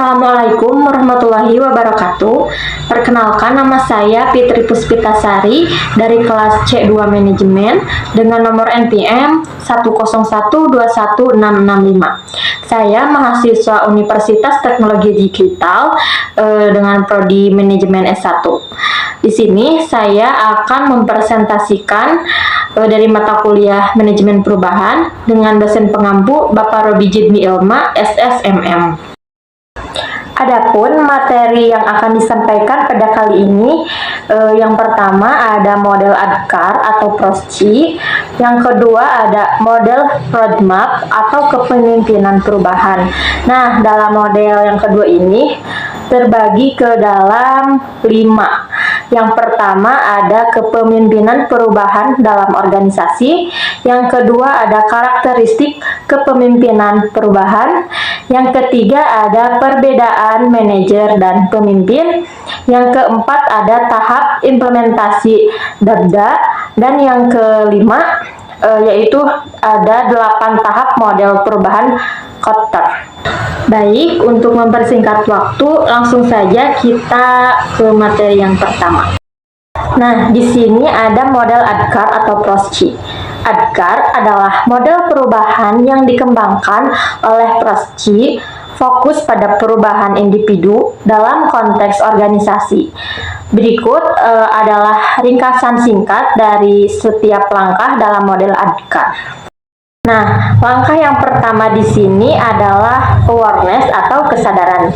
Assalamualaikum warahmatullahi wabarakatuh. Perkenalkan, nama saya Fitri Puspitasari dari kelas C2 Manajemen dengan nomor NPM 101216665. Saya mahasiswa Universitas Teknologi Digital dengan prodi Manajemen S1. Di sini saya akan mempresentasikan dari mata kuliah Manajemen Perubahan dengan dosen pengampu Bapak Robi Jidmi Ilma, SSMM. Adapun materi yang akan disampaikan pada kali ini, yang pertama ada model ADKAR atau PROSCI, yang kedua ada model roadmap atau kepemimpinan perubahan. Nah, dalam model yang kedua ini terbagi ke dalam 5. Yang pertama ada kepemimpinan perubahan dalam organisasi, yang kedua ada karakteristik kepemimpinan perubahan, yang ketiga ada perbedaan manajer dan pemimpin, yang keempat ada tahap implementasi DABDA, dan yang kelima yaitu ada 8 tahap model perubahan Kotter. Baik, untuk mempersingkat waktu, langsung saja kita ke materi yang pertama. Nah, di sini ada model ADKAR atau PROSCI. ADKAR adalah model perubahan yang dikembangkan oleh PROSCI, fokus pada perubahan individu dalam konteks organisasi. Berikut adalah ringkasan singkat dari setiap langkah dalam model ADKAR. Nah, langkah yang pertama di sini adalah awareness atau kesadaran.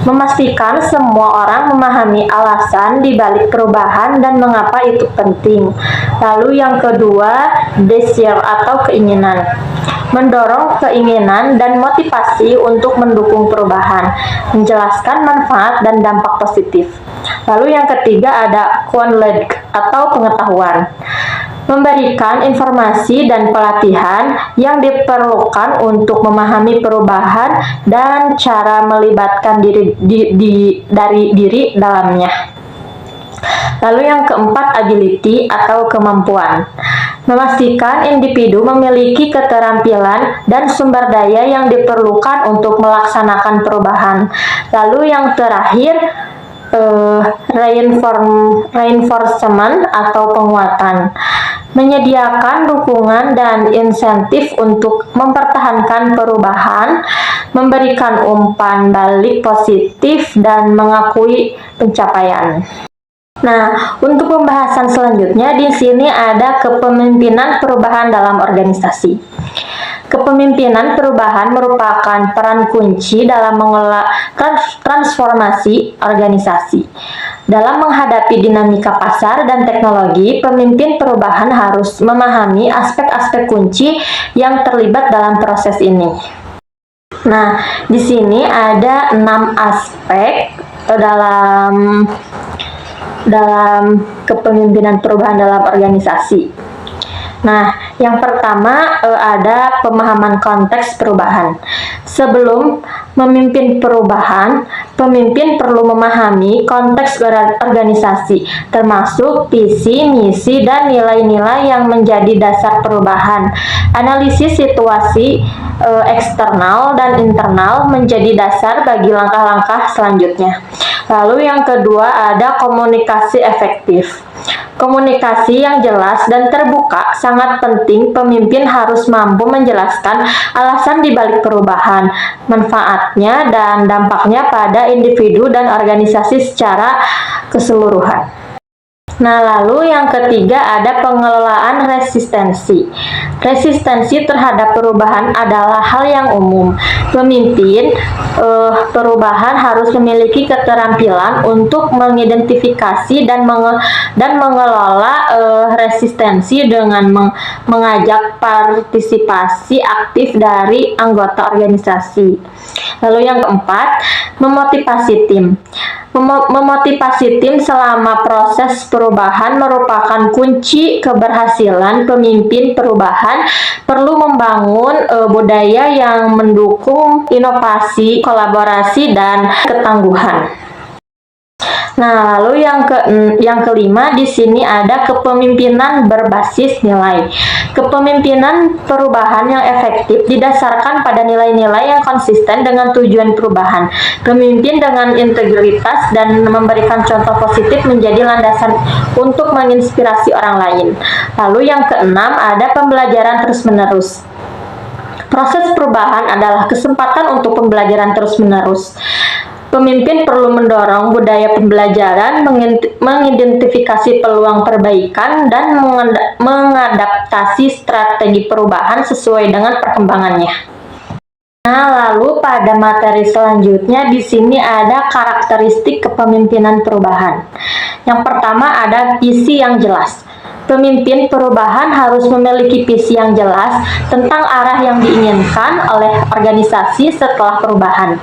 Memastikan semua orang memahami alasan di balik perubahan dan mengapa itu penting. Lalu yang kedua, desire atau keinginan. Mendorong keinginan dan motivasi untuk mendukung perubahan, menjelaskan manfaat dan dampak positif. Lalu yang ketiga ada knowledge atau pengetahuan. Memberikan informasi dan pelatihan yang diperlukan untuk memahami perubahan dan cara melibatkan diri dalamnya. Lalu yang keempat, agility atau kemampuan. Memastikan individu memiliki keterampilan dan sumber daya yang diperlukan untuk melaksanakan perubahan. Lalu yang terakhir, reinforcement atau penguatan. Menyediakan dukungan dan insentif untuk mempertahankan perubahan, memberikan umpan balik positif, dan mengakui pencapaian. Nah, untuk pembahasan selanjutnya di sini ada kepemimpinan perubahan dalam organisasi. Kepemimpinan perubahan merupakan peran kunci dalam mengelola transformasi organisasi. Dalam menghadapi dinamika pasar dan teknologi, pemimpin perubahan harus memahami aspek-aspek kunci yang terlibat dalam proses ini. Nah, di sini ada 6 aspek dalam kepemimpinan perubahan dalam organisasi. Nah, yang pertama ada pemahaman konteks perubahan. Sebelum memimpin perubahan, pemimpin perlu memahami konteks organisasi, termasuk visi, misi, dan nilai-nilai yang menjadi dasar perubahan. Analisis situasi eksternal dan internal menjadi dasar bagi langkah-langkah selanjutnya. Lalu yang kedua ada komunikasi efektif. Komunikasi yang jelas dan terbuka sangat penting. Pemimpin harus mampu menjelaskan alasan di balik perubahan, manfaatnya, dan dampaknya pada individu dan organisasi secara keseluruhan. Nah, lalu yang ketiga ada pengelolaan resistensi. Resistensi terhadap perubahan adalah hal yang umum. Pemimpin perubahan harus memiliki keterampilan untuk mengidentifikasi dan mengelola resistensi dengan mengajak partisipasi aktif dari anggota organisasi. Lalu yang keempat, memotivasi tim. Memotivasi tim selama proses perubahan merupakan kunci keberhasilan. Pemimpin perubahan perlu membangun budaya yang mendukung inovasi, kolaborasi, dan ketangguhan. Nah, lalu yang kelima di sini ada kepemimpinan berbasis nilai. Kepemimpinan perubahan yang efektif didasarkan pada nilai-nilai yang konsisten dengan tujuan perubahan. Pemimpin dengan integritas dan memberikan contoh positif menjadi landasan untuk menginspirasi orang lain. Lalu yang keenam ada pembelajaran terus-menerus. Proses perubahan adalah kesempatan untuk pembelajaran terus-menerus. Pemimpin perlu mendorong budaya pembelajaran, mengidentifikasi peluang perbaikan, dan mengadaptasi strategi perubahan sesuai dengan perkembangannya. Nah, lalu pada materi selanjutnya di sini ada karakteristik kepemimpinan perubahan. Yang pertama ada visi yang jelas. Pemimpin perubahan harus memiliki visi yang jelas tentang arah yang diinginkan oleh organisasi setelah perubahan.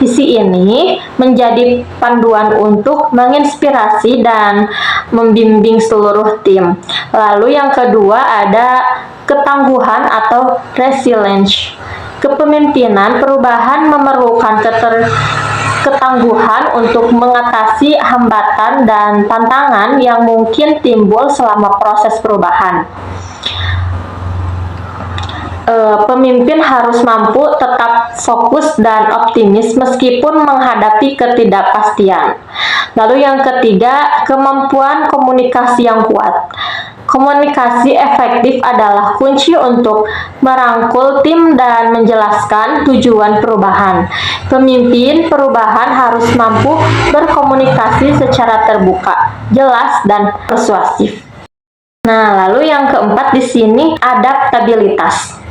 Visi ini menjadi panduan untuk menginspirasi dan membimbing seluruh tim. Lalu yang kedua ada ketangguhan atau resilience. Kepemimpinan perubahan memerlukan ketangguhan untuk mengatasi hambatan dan tantangan yang mungkin timbul selama proses perubahan. Pemimpin harus mampu tetap fokus dan optimis meskipun menghadapi ketidakpastian. Lalu yang ketiga, kemampuan komunikasi yang kuat. Komunikasi efektif adalah kunci untuk merangkul tim dan menjelaskan tujuan perubahan. Pemimpin perubahan harus mampu berkomunikasi secara terbuka, jelas, dan persuasif. Nah, lalu yang keempat di sini adaptabilitas.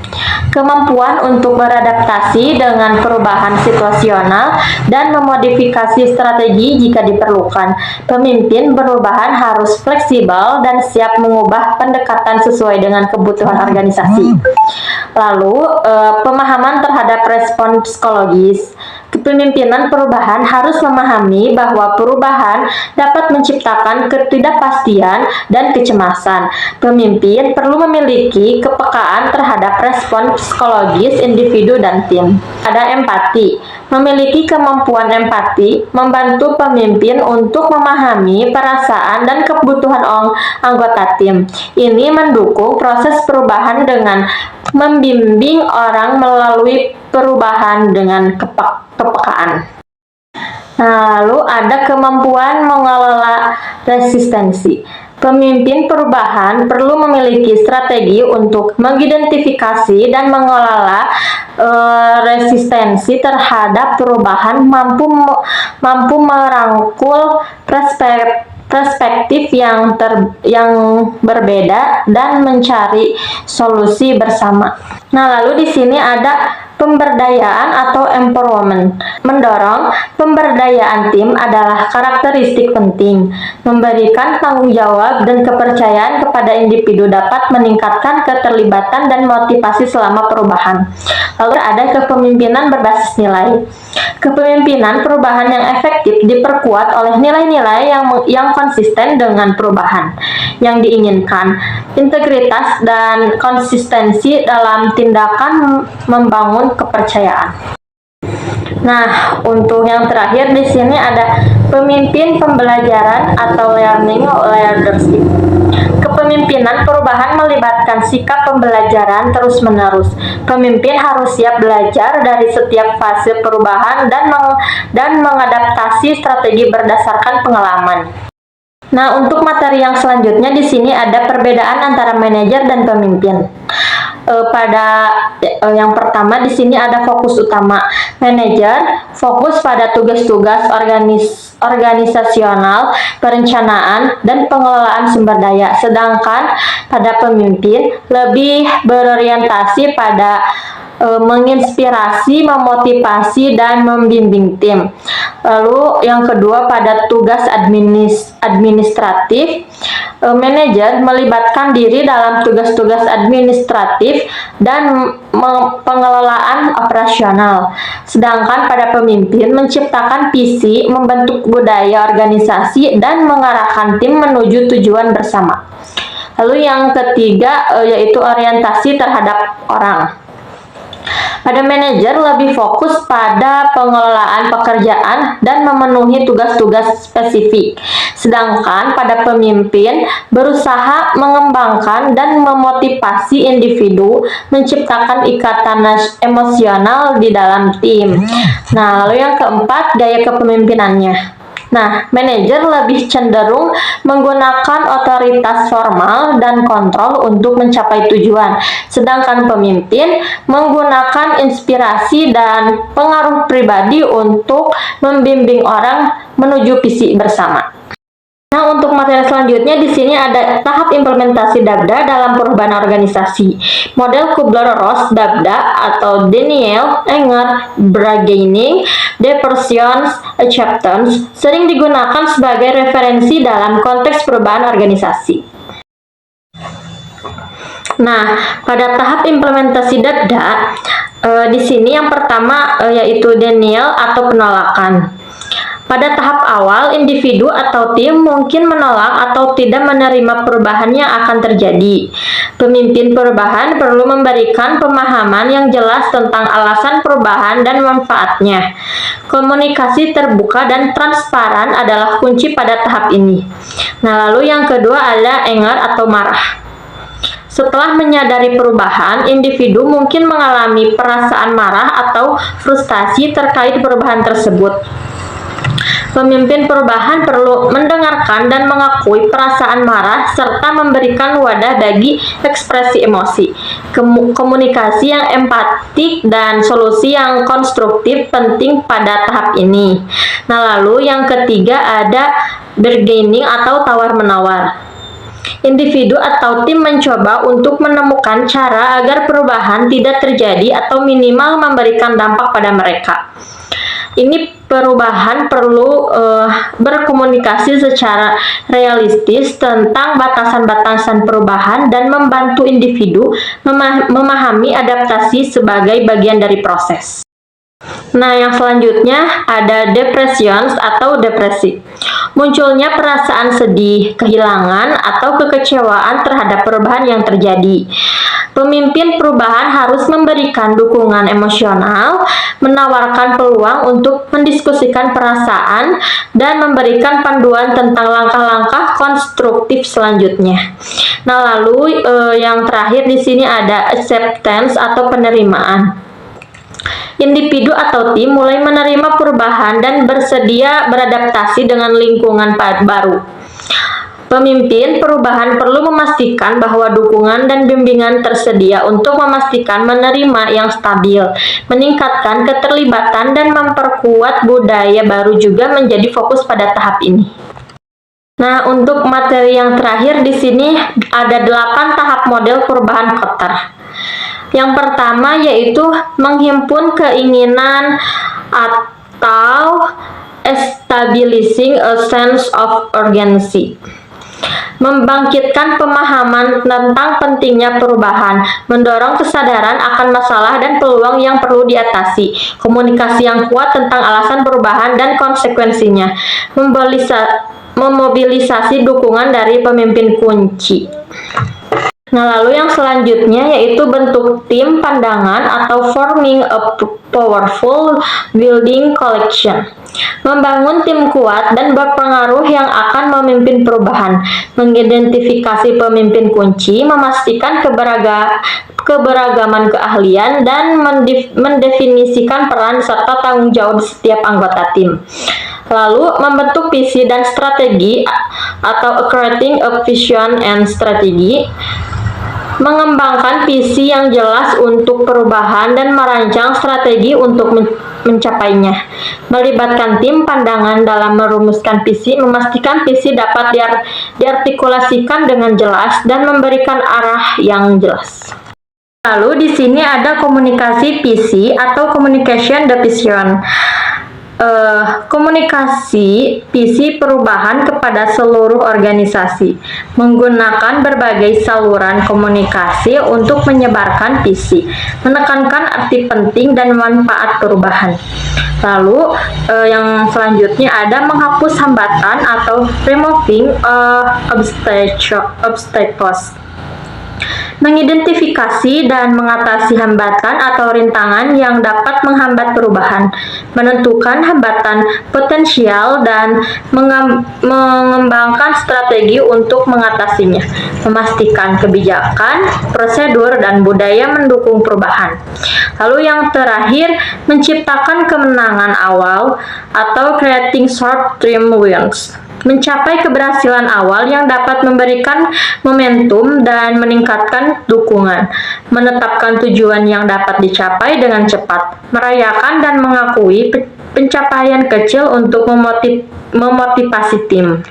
Kemampuan untuk beradaptasi dengan perubahan situasional dan memodifikasi strategi jika diperlukan. Pemimpin perubahan harus fleksibel dan siap mengubah pendekatan sesuai dengan kebutuhan organisasi. Lalu, pemahaman terhadap respon psikologis. Kepemimpinan perubahan harus memahami bahwa perubahan dapat menciptakan ketidakpastian dan kecemasan. Pemimpin perlu memiliki kepekaan terhadap respon psikologis individu dan tim. Ada empati. Memiliki kemampuan empati membantu pemimpin untuk memahami perasaan dan kebutuhan anggota tim. Ini mendukung proses perubahan dengan membimbing orang melalui perubahan dengan kepekaan. Nah, lalu ada kemampuan mengelola resistensi. Pemimpin perubahan perlu memiliki strategi untuk mengidentifikasi dan mengelola resistensi terhadap perubahan, mampu merangkul perspektif yang berbeda dan mencari solusi bersama. Nah, lalu di sini ada pemberdayaan atau empowerment. Mendorong pemberdayaan tim adalah karakteristik penting. Memberikan tanggung jawab dan kepercayaan kepada individu dapat meningkatkan keterlibatan dan motivasi selama perubahan. Lalu ada kepemimpinan berbasis nilai. Kepemimpinan perubahan yang efektif diperkuat oleh nilai-nilai yang konsisten dengan perubahan yang diinginkan. Integritas dan konsistensi dalam tindakan membangun kepercayaan. Nah, untuk yang terakhir di sini ada pemimpin pembelajaran atau learning leadership. Kepemimpinan perubahan melibatkan sikap pembelajaran terus-menerus. Pemimpin harus siap belajar dari setiap fase perubahan dan mengadaptasi strategi berdasarkan pengalaman. Nah, untuk materi yang selanjutnya di sini ada perbedaan antara manajer dan pemimpin. Yang pertama di sini ada fokus utama. Manajer fokus pada tugas-tugas organisasional, perencanaan, dan pengelolaan sumber daya. Sedangkan pada pemimpin lebih berorientasi pada menginspirasi, memotivasi, dan membimbing tim. Lalu yang kedua pada tugas administratif, manajer melibatkan diri dalam tugas-tugas administratif dan pengelolaan operasional. Sedangkan pada pemimpin menciptakan visi, membentuk budaya organisasi, dan mengarahkan tim menuju tujuan bersama. Lalu yang ketiga yaitu orientasi terhadap orang. Pada manajer lebih fokus pada pengelolaan pekerjaan dan memenuhi tugas-tugas spesifik. Sedangkan pada pemimpin berusaha mengembangkan dan memotivasi individu, menciptakan ikatan emosional di dalam tim. Nah, lalu yang keempat, gaya kepemimpinannya. Nah, manajer lebih cenderung menggunakan otoritas formal dan kontrol untuk mencapai tujuan, sedangkan pemimpin menggunakan inspirasi dan pengaruh pribadi untuk membimbing orang menuju visi bersama. Nah, untuk materi selanjutnya di sini ada tahap implementasi DABDA dalam perubahan organisasi. Model Kubler-Ross DABDA atau Daniel Enger Bargaining Diversions Acceptance sering digunakan sebagai referensi dalam konteks perubahan organisasi. Nah, pada tahap implementasi DABDA, di sini yang pertama yaitu denial atau penolakan. Pada tahap awal, individu atau tim mungkin menolak atau tidak menerima perubahan yang akan terjadi. Pemimpin perubahan perlu memberikan pemahaman yang jelas tentang alasan perubahan dan manfaatnya. Komunikasi terbuka dan transparan adalah kunci pada tahap ini. Nah, lalu yang kedua ada anger atau marah. Setelah menyadari perubahan, individu mungkin mengalami perasaan marah atau frustasi terkait perubahan tersebut. Pemimpin perubahan perlu mendengarkan dan mengakui perasaan marah serta memberikan wadah bagi ekspresi emosi. Komunikasi yang empatik dan solusi yang konstruktif penting pada tahap ini. Nah, lalu yang ketiga ada bargaining atau tawar-menawar. Individu atau tim mencoba untuk menemukan cara agar perubahan tidak terjadi atau minimal memberikan dampak pada mereka. Ini perubahan perlu berkomunikasi secara realistis tentang batasan-batasan perubahan dan membantu individu memahami adaptasi sebagai bagian dari proses. Nah, yang selanjutnya ada depressions atau depresi. Munculnya perasaan sedih, kehilangan, atau kekecewaan terhadap perubahan yang terjadi. Pemimpin perubahan harus memberikan dukungan emosional, menawarkan peluang untuk mendiskusikan perasaan, dan memberikan panduan tentang langkah-langkah konstruktif selanjutnya. Nah, lalu yang terakhir di sini ada acceptance atau penerimaan. Individu atau tim mulai menerima perubahan dan bersedia beradaptasi dengan lingkungan baru. Pemimpin perubahan perlu memastikan bahwa dukungan dan bimbingan tersedia untuk memastikan menerima yang stabil, meningkatkan keterlibatan, dan memperkuat budaya baru juga menjadi fokus pada tahap ini. Nah, untuk materi yang terakhir di sini ada 8 tahap model perubahan Kotter. Yang pertama yaitu menghimpun keinginan atau establishing a sense of urgency. Membangkitkan pemahaman tentang pentingnya perubahan, mendorong kesadaran akan masalah dan peluang yang perlu diatasi, komunikasi yang kuat tentang alasan perubahan dan konsekuensinya, memobilisasi dukungan dari pemimpin kunci. Nah, lalu yang selanjutnya yaitu bentuk tim pandangan atau forming a powerful building collection. Membangun tim kuat dan berpengaruh yang akan memimpin perubahan, mengidentifikasi pemimpin kunci, memastikan keberagaman keahlian, dan mendefinisikan peran serta tanggung jawab setiap anggota tim. Lalu, membentuk visi dan strategi atau creating a vision and strategy. Mengembangkan visi yang jelas untuk perubahan dan merancang strategi untuk mencapainya. Melibatkan tim pandangan dalam merumuskan visi, memastikan visi dapat diartikulasikan dengan jelas dan memberikan arah yang jelas. Lalu di sini ada komunikasi visi atau communication the vision. Komunikasi visi perubahan kepada seluruh organisasi, menggunakan berbagai saluran komunikasi untuk menyebarkan visi, menekankan arti penting dan manfaat perubahan. Lalu yang selanjutnya ada menghapus hambatan atau removing obstacles. mengidentifikasi dan mengatasi hambatan atau rintangan yang dapat menghambat perubahan, menentukan hambatan potensial dan mengembangkan strategi untuk mengatasinya, memastikan kebijakan, prosedur, dan budaya mendukung perubahan. Lalu yang terakhir, menciptakan kemenangan awal atau creating short-term wins. Mencapai keberhasilan awal yang dapat memberikan momentum dan meningkatkan dukungan, menetapkan tujuan yang dapat dicapai dengan cepat, merayakan dan mengakui pencapaian kecil untuk memotivasi tim.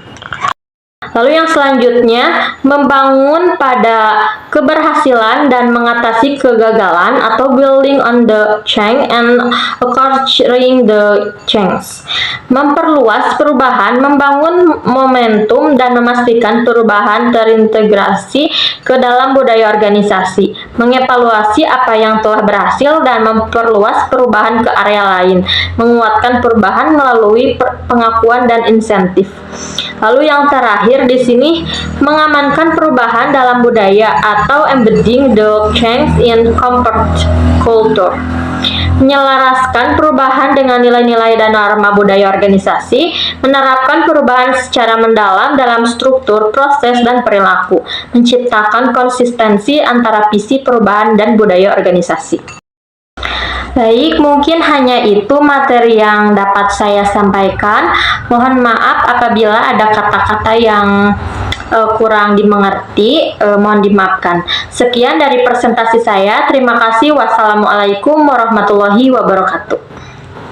Lalu yang selanjutnya, membangun pada keberhasilan dan mengatasi kegagalan atau building on the change and acquiring the change. Memperluas perubahan, membangun momentum, dan memastikan perubahan terintegrasi ke dalam budaya organisasi. Mengevaluasi apa yang telah berhasil dan memperluas perubahan ke area lain. Menguatkan perubahan melalui pengakuan dan insentif. Lalu yang terakhir di sini, mengamankan perubahan dalam budaya atau embedding the change in corporate culture. Menyelaraskan perubahan dengan nilai-nilai dan norma budaya organisasi, menerapkan perubahan secara mendalam dalam struktur, proses, dan perilaku, menciptakan konsistensi antara visi perubahan dan budaya organisasi. Baik, mungkin hanya itu materi yang dapat saya sampaikan. Mohon maaf apabila ada kata-kata yang kurang dimengerti, mohon dimaafkan. Sekian dari presentasi saya. Terima kasih. Wassalamualaikum warahmatullahi wabarakatuh.